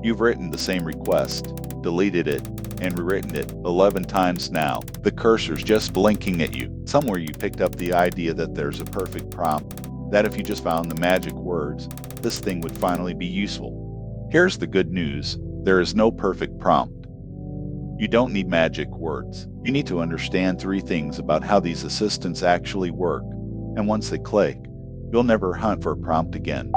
You've written the same request, deleted it, and rewritten it 11 times now. The cursor's just blinking at you. Somewhere you picked up the idea that there's a perfect prompt, that if you just found the magic words, this thing would finally be useful. Here's the good news. There is no perfect prompt. You don't need magic words. You need to understand 3 things about how these assistants actually work, and once they click, you'll never hunt for a prompt again.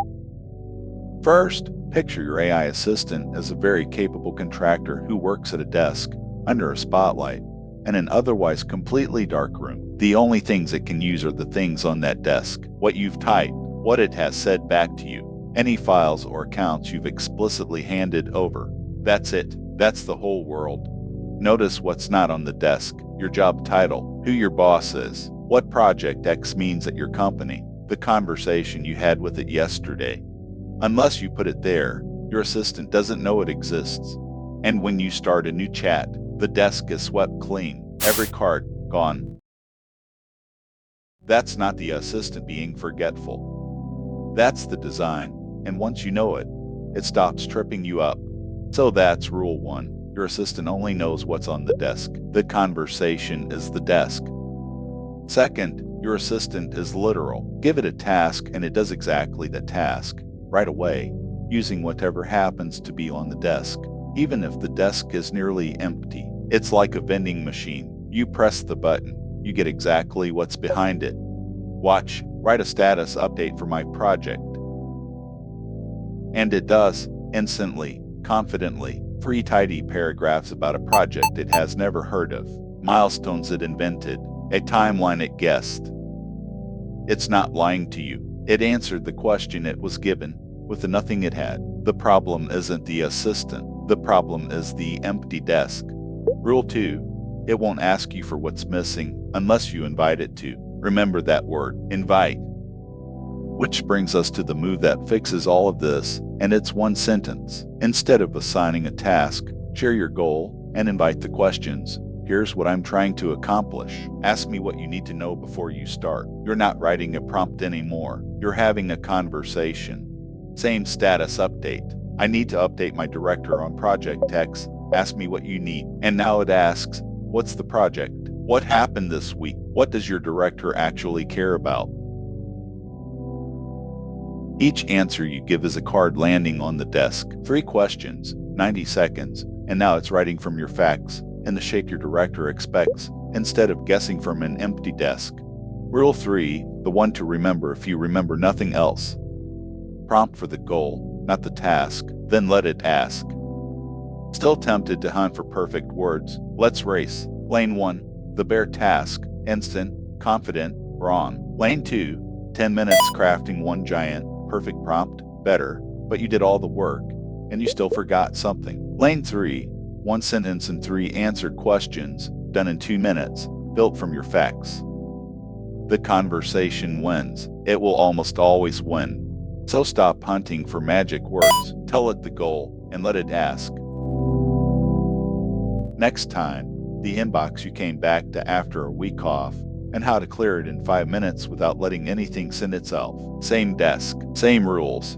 First, picture your AI assistant as a very capable contractor who works at a desk, under a spotlight, in an otherwise completely dark room. The only things it can use are the things on that desk, what you've typed, what it has said back to you, any files or accounts you've explicitly handed over. That's it. That's the whole world. Notice what's not on the desk: your job title, who your boss is, what Project X means at your company, the conversation you had with it yesterday. Unless you put it there, your assistant doesn't know it exists. And when you start a new chat, the desk is swept clean, every card gone. That's not the assistant being forgetful. That's the design, and once you know it, it stops tripping you up. So that's rule 1. Your assistant only knows what's on the desk. The conversation is the desk. Second, your assistant is literal. Give it a task and it does exactly the task, right away, using whatever happens to be on the desk. Even if the desk is nearly empty, it's like a vending machine. You press the button, you get exactly what's behind it. Watch, write a status update for my project. And it does, instantly, confidently. 3 tidy paragraphs about a project it has never heard of, milestones it invented, a timeline it guessed. It's not lying to you. It answered the question it was given, with the nothing it had. The problem isn't the assistant. The problem is the empty desk. Rule 2. It won't ask you for what's missing unless you invite it to. Remember that word, invite. Which brings us to the move that fixes all of this, and it's 1 sentence. Instead of assigning a task, share your goal and invite the questions. Here's what I'm trying to accomplish. Ask me what you need to know before you start. You're not writing a prompt anymore. You're having a conversation. Same status update. I need to update my director on Project X. Ask me what you need. And now it asks, what's the project? What happened this week? What does your director actually care about? Each answer you give is a card landing on the desk. 3 questions, 90 seconds, and now it's writing from your facts, in the shape your director expects, instead of guessing from an empty desk. Rule 3, the one to remember if you remember nothing else. Prompt for the goal, not the task, then let it ask. Still tempted to hunt for perfect words? Let's race. Lane 1, the bare task, instant, confident, wrong. Lane 2, 10 minutes crafting 1 giant, perfect prompt, better, but you did all the work, and you still forgot something. Lane 3, 1 sentence and 3 answered questions, done in 2 minutes, built from your facts. The conversation wins. It will almost always win. So stop hunting for magic words, tell it the goal, and let it ask. Next time, the inbox you came back to after a week off, and how to clear it in 5 minutes without letting anything send itself. Same desk, same rules,